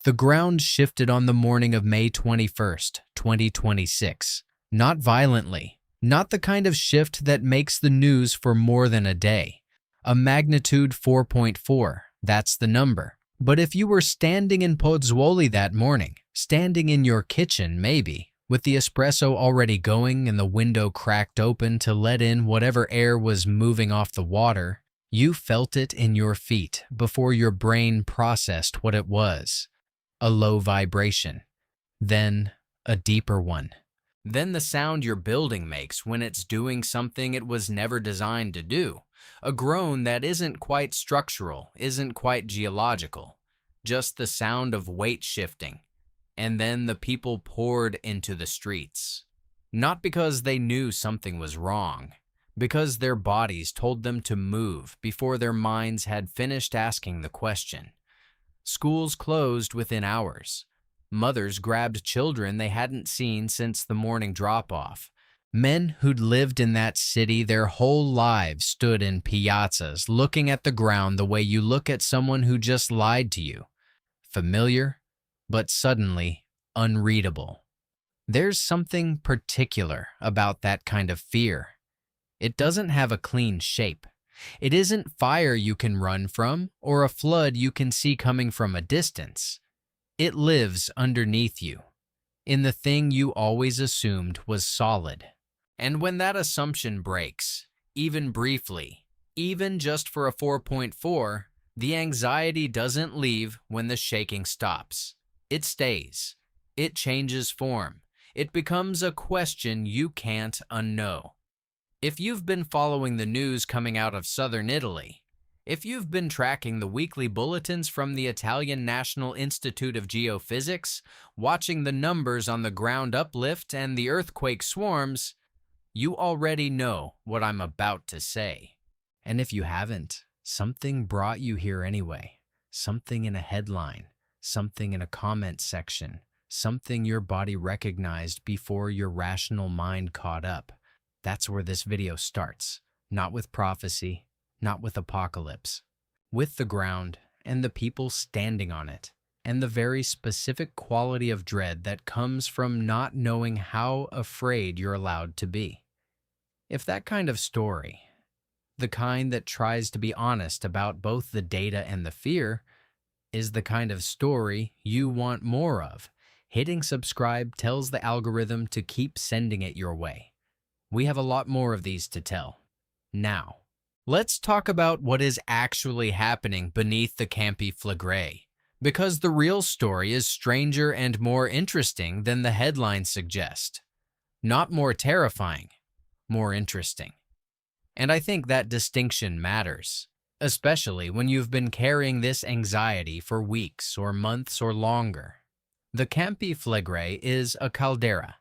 The ground shifted on the morning of May 21st, 2026. Not violently, not the kind of shift that makes the news for more than a day. A magnitude 4.4, that's the number. But if you were standing in Pozzuoli that morning, standing in your kitchen maybe, with the espresso already going and the window cracked open to let in whatever air was moving off the water, you felt it in your feet before your brain processed what it was. A low vibration, then a deeper one. Then the sound your building makes when it's doing something it was never designed to do. A groan that isn't quite structural, isn't quite geological. Just the sound of weight shifting. And then the people poured into the streets. Not because they knew something was wrong, because their bodies told them to move before their minds had finished asking the question. Schools closed within hours. Mothers grabbed children they hadn't seen since the morning drop-off. Men who'd lived in that city their whole lives stood in piazzas looking at the ground the way you look at someone who just lied to you. Familiar, but suddenly unreadable. There's something particular about that kind of fear. It doesn't have a clean shape. It isn't fire you can run from or a flood you can see coming from a distance. It lives underneath you, in the thing you always assumed was solid. And when that assumption breaks, even briefly, even just for a 4.4, the anxiety doesn't leave when the shaking stops. It stays. It changes form. It becomes a question you can't unknow. If you've been following the news coming out of southern Italy, if you've been tracking the weekly bulletins from the Italian National Institute of Geophysics, watching the numbers on the ground uplift and the earthquake swarms, you already know what I'm about to say. And if you haven't, something brought you here anyway. Something in a headline, something in a comment section, something your body recognized before your rational mind caught up. That's where this video starts. Not with prophecy, not with apocalypse. With the ground and the people standing on it, and the very specific quality of dread that comes from not knowing how afraid you're allowed to be. If that kind of story, the kind that tries to be honest about both the data and the fear, is the kind of story you want more of, hitting subscribe tells the algorithm to keep sending it your way. We have a lot more of these to tell. Now, let's talk about what is actually happening beneath the Campi Flegrei, because the real story is stranger and more interesting than the headlines suggest. Not more terrifying, more interesting. And I think that distinction matters, especially when you've been carrying this anxiety for weeks or months or longer. The Campi Flegrei is a caldera,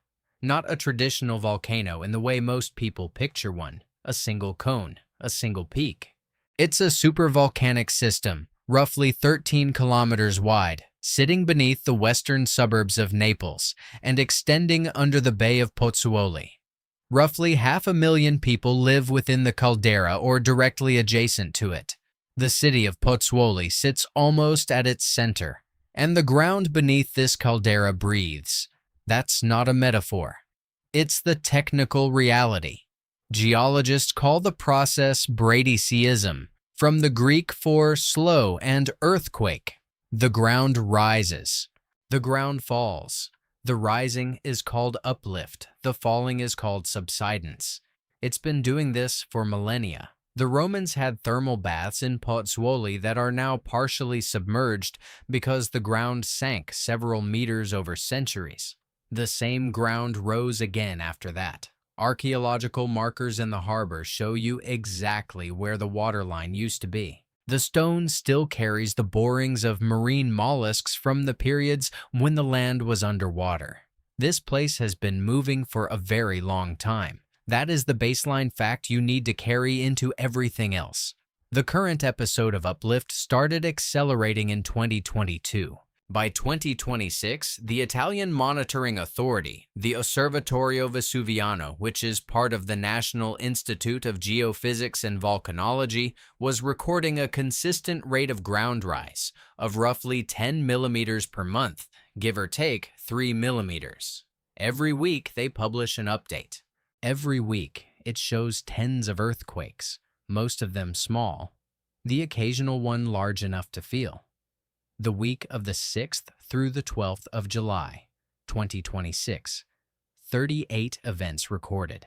not a traditional volcano in the way most people picture one, a single cone, a single peak. It's a supervolcanic system, roughly 13 kilometers wide, sitting beneath the western suburbs of Naples and extending under the Bay of Pozzuoli. Roughly 500,000 people live within the caldera or directly adjacent to it. The city of Pozzuoli sits almost at its center, and the ground beneath this caldera breathes. That's not a metaphor. It's the technical reality. Geologists call the process bradyseism, from the Greek for slow and earthquake. The ground rises. The ground falls. The rising is called uplift. The falling is called subsidence. It's been doing this for millennia. The Romans had thermal baths in Pozzuoli that are now partially submerged because the ground sank several meters over centuries. The same ground rose again after that. Archaeological markers in the harbor show you exactly where the waterline used to be. The stone still carries the borings of marine mollusks from the periods when the land was underwater. This place has been moving for a very long time. That is the baseline fact you need to carry into everything else. The current episode of Uplift started accelerating in 2022. By 2026, the Italian monitoring authority, the Osservatorio Vesuviano, which is part of the National Institute of Geophysics and Volcanology, was recording a consistent rate of ground rise of roughly 10 millimeters per month, give or take 3 millimeters. Every week, they publish an update. Every week, it shows tens of earthquakes, most of them small, the occasional one large enough to feel. The week of the 6th through the 12th of July, 2026, 38 events recorded.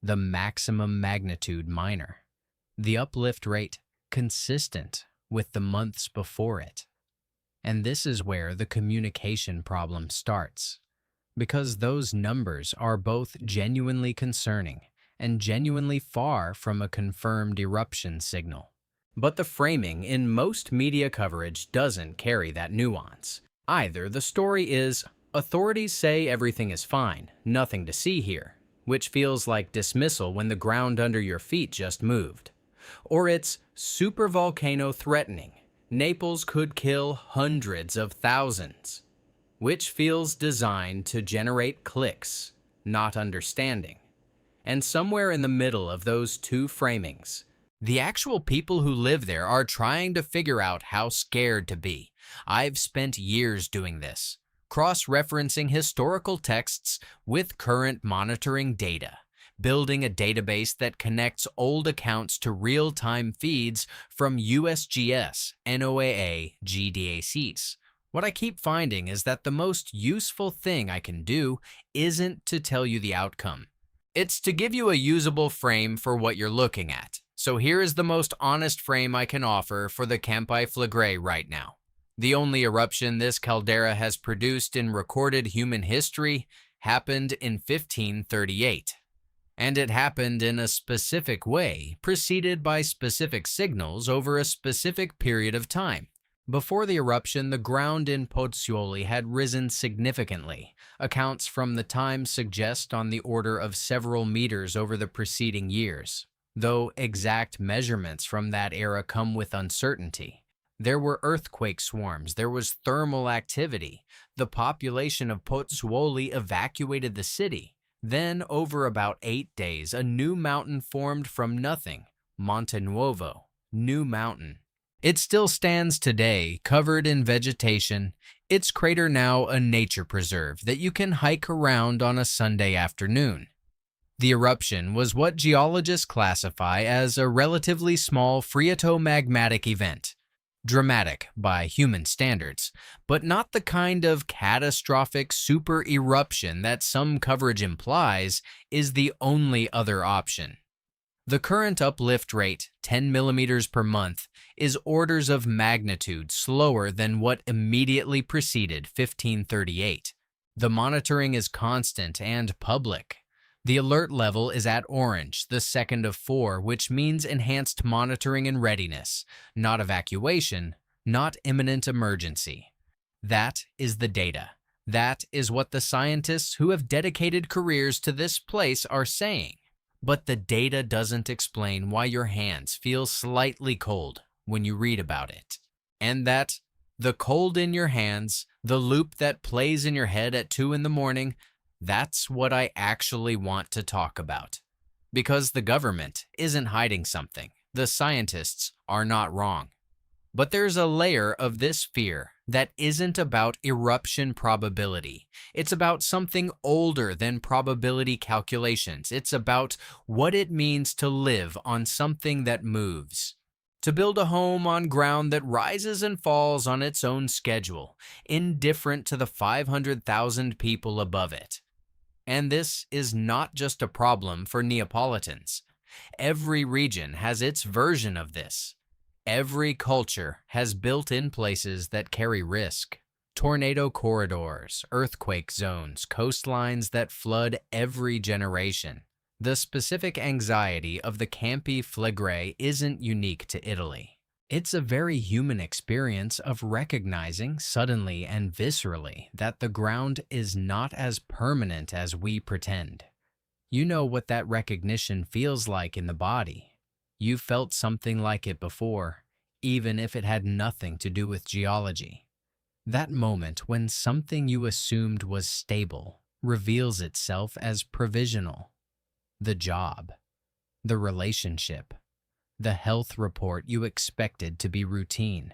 The maximum magnitude minor. The uplift rate consistent with the months before it. And this is where the communication problem starts, because those numbers are both genuinely concerning and genuinely far from a confirmed eruption signal. But the framing in most media coverage doesn't carry that nuance. Either the story is, authorities say everything is fine, nothing to see here, which feels like dismissal when the ground under your feet just moved. Or it's supervolcano threatening, Naples could kill hundreds of thousands, which feels designed to generate clicks, not understanding. And somewhere in the middle of those two framings, the actual people who live there are trying to figure out how scared to be. I've spent years doing this, cross-referencing historical texts with current monitoring data, building a database that connects old accounts to real-time feeds from USGS, NOAA, GDACs. What I keep finding is that the most useful thing I can do isn't to tell you the outcome. It's to give you a usable frame for what you're looking at. So here is the most honest frame I can offer for the Campi Flegrei right now. The only eruption this caldera has produced in recorded human history happened in 1538. And it happened in a specific way, preceded by specific signals over a specific period of time. Before the eruption, the ground in Pozzuoli had risen significantly. Accounts from the time suggest on the order of several meters over the preceding years, though exact measurements from that era come with uncertainty. There were earthquake swarms, there was thermal activity. The population of Pozzuoli evacuated the city. Then, over about 8 days, a new mountain formed from nothing, Monte Nuovo, New Mountain. It still stands today, covered in vegetation, its crater now a nature preserve that you can hike around on a Sunday afternoon. The eruption was what geologists classify as a relatively small phreatomagmatic event, dramatic by human standards, but not the kind of catastrophic super eruption that some coverage implies is the only other option. The current uplift rate, 10 millimeters per month, is orders of magnitude slower than what immediately preceded 1538. The monitoring is constant and public. The alert level is at orange, the second of 4, which means enhanced monitoring and readiness, not evacuation, not imminent emergency. That is the data. That is what the scientists who have dedicated careers to this place are saying. But the data doesn't explain why your hands feel slightly cold when you read about it. And that the cold in your hands, the loop that plays in your head at 2 in the morning, that's what I actually want to talk about. Because the government isn't hiding something. The scientists are not wrong. But there's a layer of this fear that isn't about eruption probability. It's about something older than probability calculations. It's about what it means to live on something that moves. To build a home on ground that rises and falls on its own schedule, indifferent to the 500,000 people above it. And this is not just a problem for Neapolitans. Every region has its version of this. Every culture has built-in places that carry risk. Tornado corridors, earthquake zones, coastlines that flood every generation. The specific anxiety of the Campi Flegrei isn't unique to Italy. It's a very human experience of recognizing suddenly and viscerally that the ground is not as permanent as we pretend. You know what that recognition feels like in the body. You felt something like it before, even if it had nothing to do with geology. That moment when something you assumed was stable reveals itself as provisional. The job, the relationship, the health report you expected to be routine.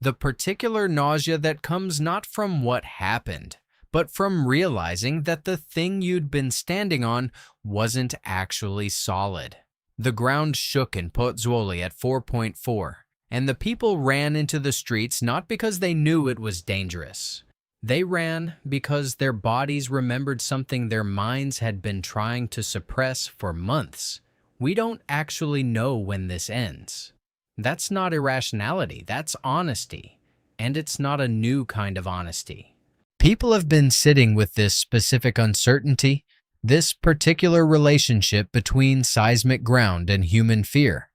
The particular nausea that comes not from what happened, but from realizing that the thing you'd been standing on wasn't actually solid. The ground shook in Pozzuoli at 4.4, and the people ran into the streets not because they knew it was dangerous. They ran because their bodies remembered something their minds had been trying to suppress for months. We don't actually know when this ends. That's not irrationality, that's honesty. And it's not a new kind of honesty. People have been sitting with this specific uncertainty, this particular relationship between seismic ground and human fear,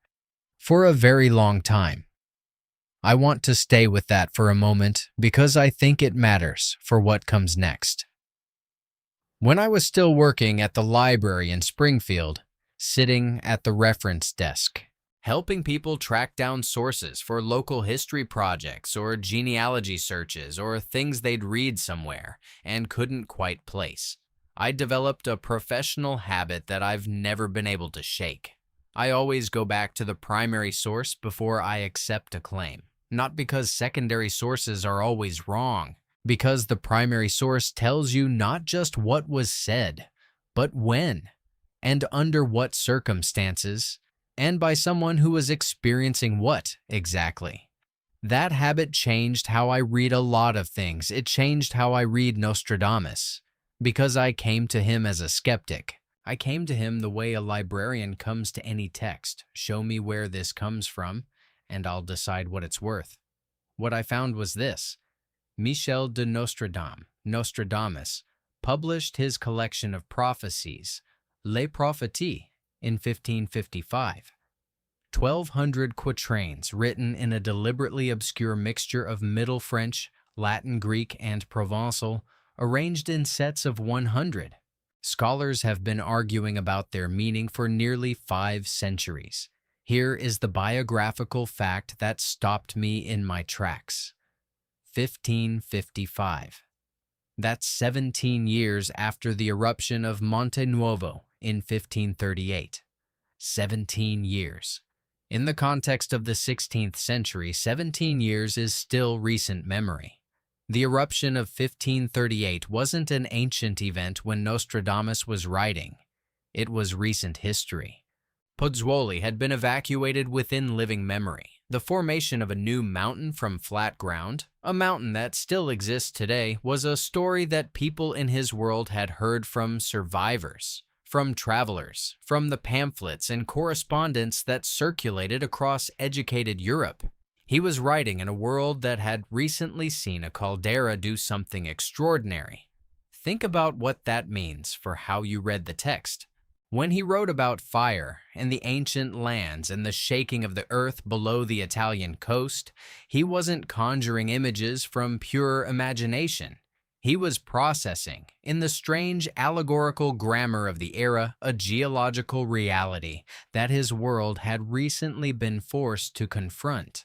for a very long time. I want to stay with that for a moment because I think it matters for what comes next. When I was still working at the library in Springfield, sitting at the reference desk, helping people track down sources for local history projects or genealogy searches or things they'd read somewhere and couldn't quite place, I developed a professional habit that I've never been able to shake. I always go back to the primary source before I accept a claim. Not because secondary sources are always wrong, because the primary source tells you not just what was said, but when, and under what circumstances, and by someone who was experiencing what exactly. That habit changed how I read a lot of things. It changed how I read Nostradamus, because I came to him as a skeptic. I came to him the way a librarian comes to any text. Show me where this comes from, and I'll decide what it's worth. What I found was this. Michel de Nostradamus, published his collection of prophecies, Les Propheties, in 1555. 1,200 quatrains written in a deliberately obscure mixture of Middle French, Latin, Greek, and Provençal, arranged in sets of 100. Scholars have been arguing about their meaning for nearly 5 centuries. Here is the biographical fact that stopped me in my tracks. 1555. That's 17 years after the eruption of Monte Nuovo in 1538. 17 years. In the context of the 16th century, 17 years is still recent memory. The eruption of 1538 wasn't an ancient event when Nostradamus was writing. It was recent history. Pozzuoli had been evacuated within living memory. The formation of a new mountain from flat ground, a mountain that still exists today, was a story that people in his world had heard from survivors, from travelers, from the pamphlets and correspondence that circulated across educated Europe. He was writing in a world that had recently seen a caldera do something extraordinary. Think about what that means for how you read the text. When he wrote about fire and the ancient lands and the shaking of the earth below the Italian coast, he wasn't conjuring images from pure imagination. He was processing, in the strange allegorical grammar of the era, a geological reality that his world had recently been forced to confront.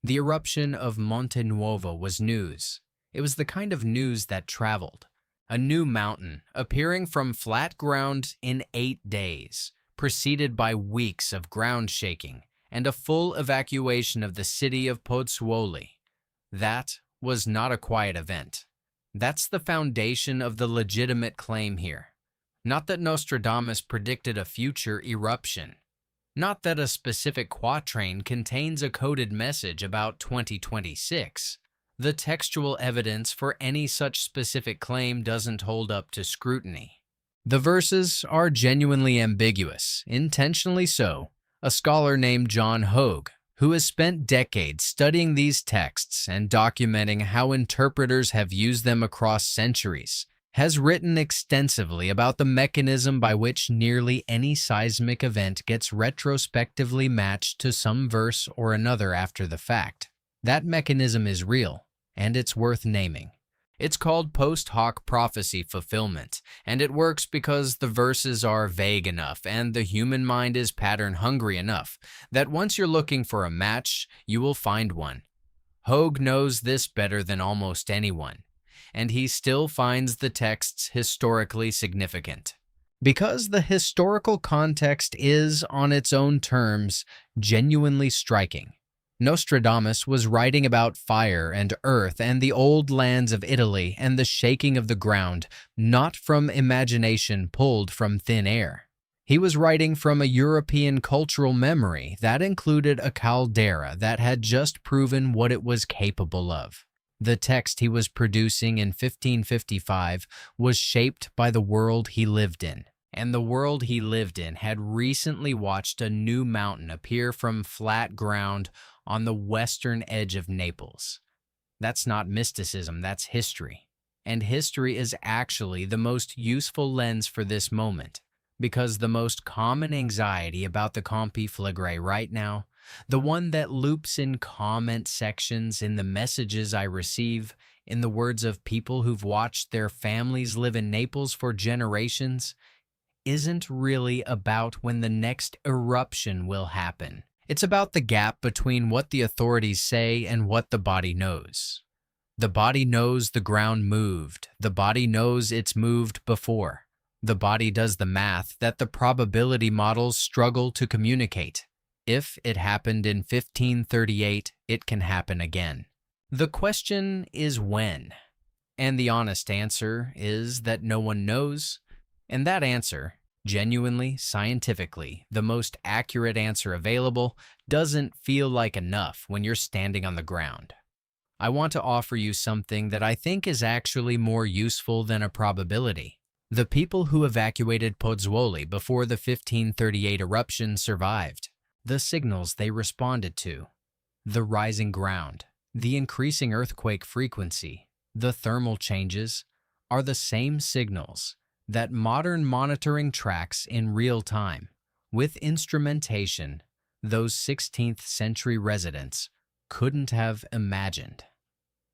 The eruption of Monte Nuovo was news. It was the kind of news that traveled. A new mountain appearing from flat ground in 8 days, preceded by weeks of ground shaking and a full evacuation of the city of Pozzuoli. That was not a quiet event. That's the foundation of the legitimate claim here. Not that Nostradamus predicted a future eruption. Not that a specific quatrain contains a coded message about 2026. The textual evidence for any such specific claim doesn't hold up to scrutiny. The verses are genuinely ambiguous, intentionally so. A scholar named John Hogue, who has spent decades studying these texts and documenting how interpreters have used them across centuries, has written extensively about the mechanism by which nearly any seismic event gets retrospectively matched to some verse or another after the fact. That mechanism is real, and it's worth naming. It's called post hoc prophecy fulfillment, and it works because the verses are vague enough and the human mind is pattern hungry enough that once you're looking for a match, you will find one. Hogue knows this better than almost anyone, and he still finds the texts historically significant. Because the historical context is, on its own terms, genuinely striking. Nostradamus was writing about fire and earth and the old lands of Italy and the shaking of the ground, not from imagination pulled from thin air. He was writing from a European cultural memory that included a caldera that had just proven what it was capable of. The text he was producing in 1555 was shaped by the world he lived in, and the world he lived in had recently watched a new mountain appear from flat ground on the western edge of Naples. That's not mysticism, that's history. And history is actually the most useful lens for this moment, because the most common anxiety about the Campi Flegrei right now, the one that loops in comment sections, in the messages I receive, in the words of people who've watched their families live in Naples for generations, isn't really about when the next eruption will happen. It's about the gap between what the authorities say and what the body knows. The body knows the ground moved. The body knows it's moved before. The body does the math that the probability models struggle to communicate. If it happened in 1538, it can happen again. The question is when. And the honest answer is that no one knows. And that answer, genuinely, scientifically, the most accurate answer available, doesn't feel like enough when you're standing on the ground. I want to offer you something that I think is actually more useful than a probability. The people who evacuated Pozzuoli before the 1538 eruption survived. The signals they responded to, the rising ground, the increasing earthquake frequency, the thermal changes, are the same signals that modern monitoring tracks in real time. With instrumentation, those 16th century residents couldn't have imagined.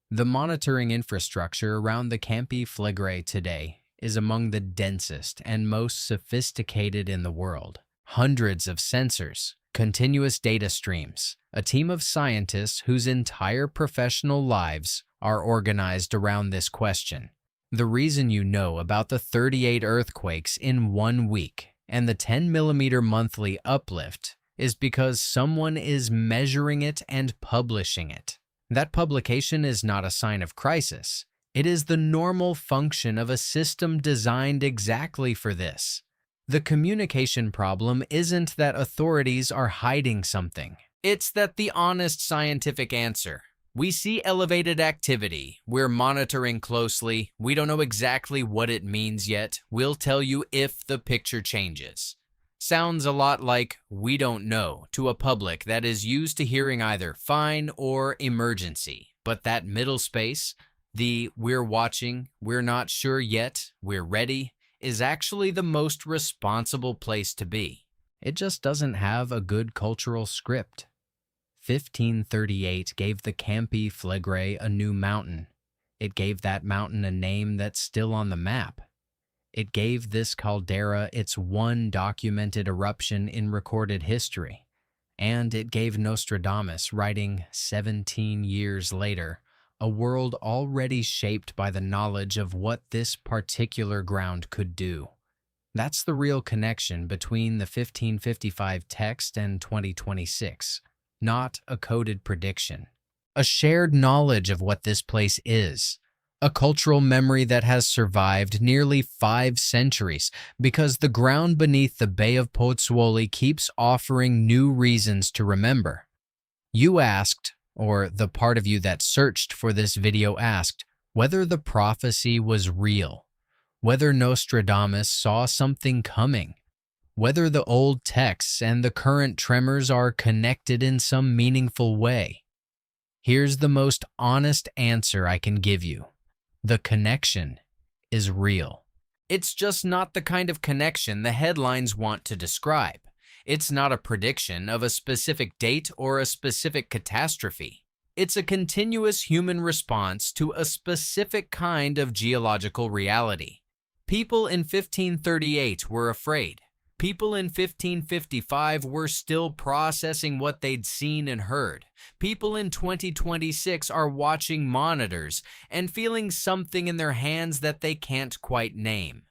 The monitoring infrastructure around the Campi Flegrei today is among the densest and most sophisticated in the world. Hundreds of sensors, continuous data streams, a team of scientists whose entire professional lives are organized around this question. The reason you know about the 38 earthquakes in 1 week and the 10-millimeter monthly uplift is because someone is measuring it and publishing it. That publication is not a sign of crisis. It is the normal function of a system designed exactly for this. The communication problem isn't that authorities are hiding something. It's that the honest scientific answer. We see elevated activity. We're monitoring closely. We don't know exactly what it means yet. We'll tell you if the picture changes. Sounds a lot like "we don't know" to a public that is used to hearing either fine or emergency. But that middle space, the "we're watching, we're not sure yet, we're ready," is actually the most responsible place to be. It just doesn't have a good cultural script. 1538 gave the Campi Flegrei a new mountain. It gave that mountain a name that's still on the map. It gave this caldera its one documented eruption in recorded history. And it gave Nostradamus, writing 17 years later, a world already shaped by the knowledge of what this particular ground could do. That's the real connection between the 1555 text and 2026. Not a coded prediction. A shared knowledge of what this place is. A cultural memory that has survived nearly 5 centuries because the ground beneath the Bay of Pozzuoli keeps offering new reasons to remember. You asked, or the part of you that searched for this video asked, whether the prophecy was real, whether Nostradamus saw something coming, whether the old texts and the current tremors are connected in some meaningful way. Here's the most honest answer I can give you. The connection is real. It's just not the kind of connection the headlines want to describe. It's not a prediction of a specific date or a specific catastrophe. It's a continuous human response to a specific kind of geological reality. People in 1538 were afraid. People in 1555 were still processing what they'd seen and heard. People in 2026 are watching monitors and feeling something in their hands that they can't quite name.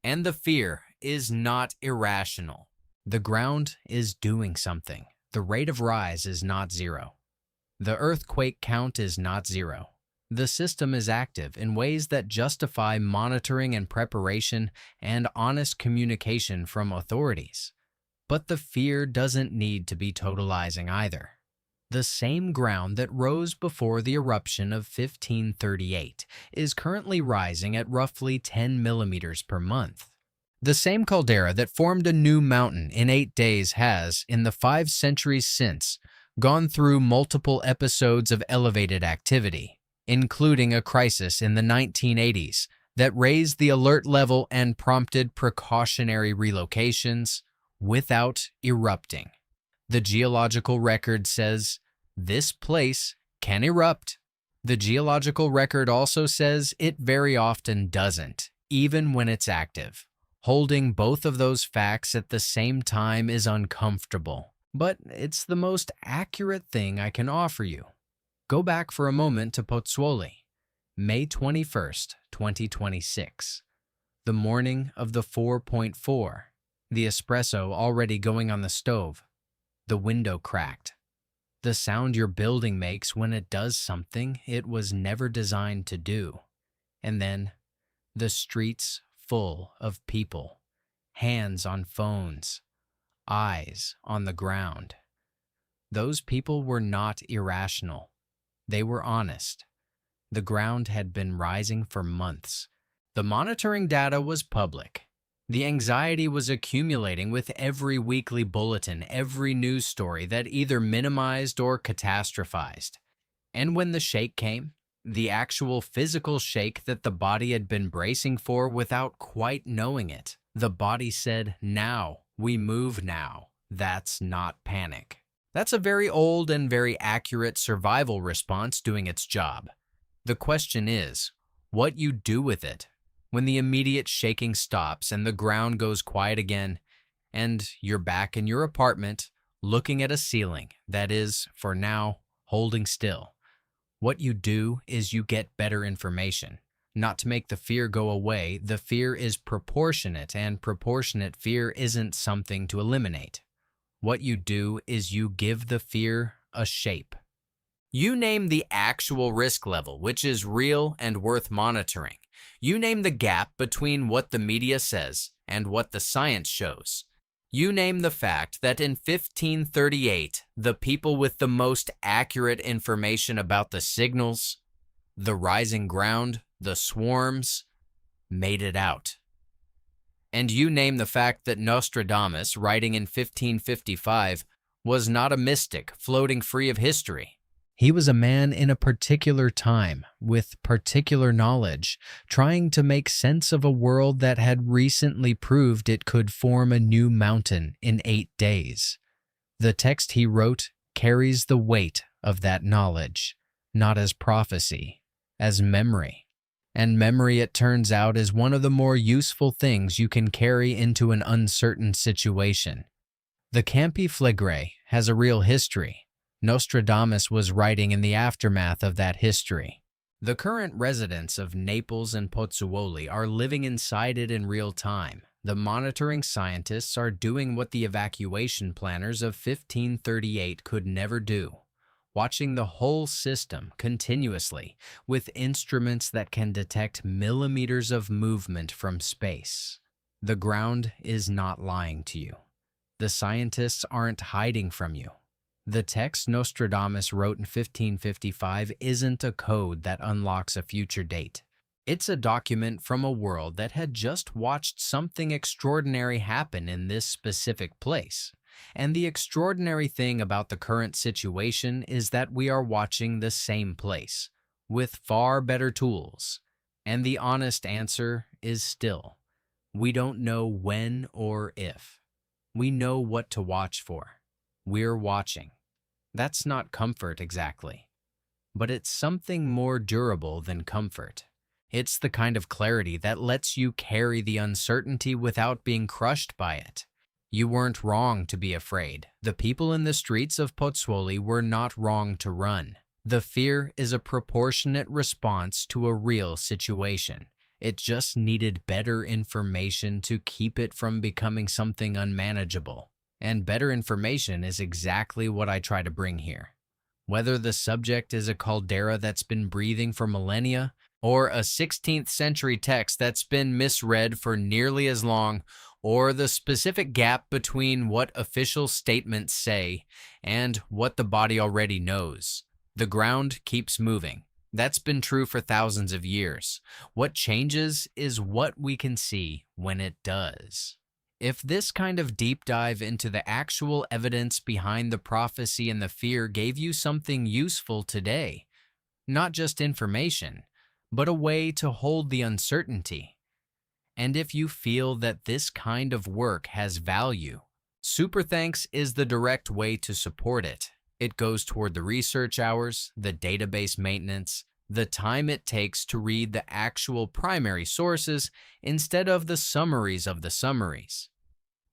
And the fear is not irrational. The ground is doing something. The rate of rise is not zero. The earthquake count is not zero. The system is active in ways that justify monitoring and preparation and honest communication from authorities. But the fear doesn't need to be totalizing either. The same ground that rose before the eruption of 1538 is currently rising at roughly 10 millimeters per month. The same caldera that formed a new mountain in 8 days has, in the 5 centuries since, gone through multiple episodes of elevated activity, including a crisis in the 1980s that raised the alert level and prompted precautionary relocations without erupting. The geological record says this place can erupt. The geological record also says it very often doesn't, even when it's active. Holding both of those facts at the same time is uncomfortable, but it's the most accurate thing I can offer you. Go back for a moment to Pozzuoli, May 21st, 2026. The morning of the 4.4, the espresso already going on the stove, the window cracked. The sound your building makes when it does something it was never designed to do. And then, the streets full of people, hands on phones, eyes on the ground. Those people were not irrational. They were honest. The ground had been rising for months. The monitoring data was public. The anxiety was accumulating with every weekly bulletin, every news story that either minimized or catastrophized. And when the shake came, the actual physical shake that the body had been bracing for without quite knowing it, the body said, "Now, we move now." That's not panic. That's a very old and very accurate survival response doing its job. The question is, what you do with it when the immediate shaking stops and the ground goes quiet again, and you're back in your apartment looking at a ceiling that is, for now, holding still. What you do is you get better information. Not to make the fear go away, the fear is proportionate, and proportionate fear isn't something to eliminate. What you do is you give the fear a shape. You name the actual risk level, which is real and worth monitoring. You name the gap between what the media says and what the science shows. You name the fact that in 1538, the people with the most accurate information about the signals, the rising ground, the swarms, made it out. And you name the fact that Nostradamus, writing in 1555, was not a mystic floating free of history. He was a man in a particular time, with particular knowledge, trying to make sense of a world that had recently proved it could form a new mountain in 8 days. The text he wrote carries the weight of that knowledge, not as prophecy, as memory. And memory, it turns out, is one of the more useful things you can carry into an uncertain situation. The Campi Flegrei has a real history. Nostradamus was writing in the aftermath of that history. The current residents of Naples and Pozzuoli are living inside it in real time. The monitoring scientists are doing what the evacuation planners of 1538 could never do. Watching the whole system continuously with instruments that can detect millimeters of movement from space. The ground is not lying to you. The scientists aren't hiding from you. The text Nostradamus wrote in 1555 isn't a code that unlocks a future date. It's a document from a world that had just watched something extraordinary happen in this specific place. And the extraordinary thing about the current situation is that we are watching the same place, with far better tools. And the honest answer is still, we don't know when or if. We know what to watch for. We're watching. That's not comfort exactly, but it's something more durable than comfort. It's the kind of clarity that lets you carry the uncertainty without being crushed by it. You weren't wrong to be afraid. The people in the streets of Pozzuoli were not wrong to run. The fear is a proportionate response to a real situation. It just needed better information to keep it from becoming something unmanageable. And better information is exactly what I try to bring here. Whether the subject is a caldera that's been breathing for millennia, or a 16th century text that's been misread for nearly as long, or the specific gap between what official statements say and what the body already knows, the ground keeps moving. That's been true for thousands of years. What changes is what we can see when it does. If this kind of deep dive into the actual evidence behind the prophecy and the fear gave you something useful today, not just information, but a way to hold the uncertainty, and if you feel that this kind of work has value, Super Thanks is the direct way to support it. It goes toward the research hours, the database maintenance, the time it takes to read the actual primary sources instead of the summaries of the summaries.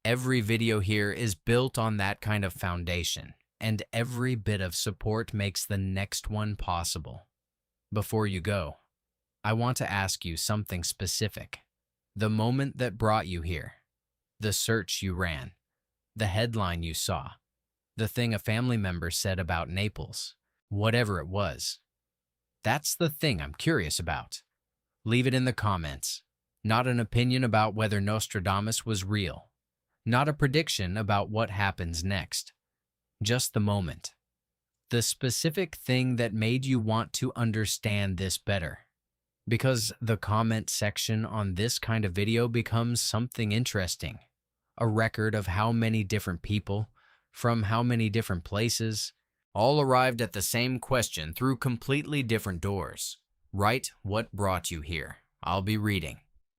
Every video here is built on that kind of foundation, and every bit of support makes the next one possible. Before you go, I want to ask you something specific. The moment that brought you here, the search you ran, the headline you saw, the thing a family member said about Naples, whatever it was. That's the thing I'm curious about. Leave it in the comments. Not an opinion about whether Nostradamus was real. Not a prediction about what happens next. Just the moment. The specific thing that made you want to understand this better. Because the comment section on this kind of video becomes something interesting. A record of how many different people, from how many different places, all arrived at the same question through completely different doors. Write what brought you here. I'll be reading.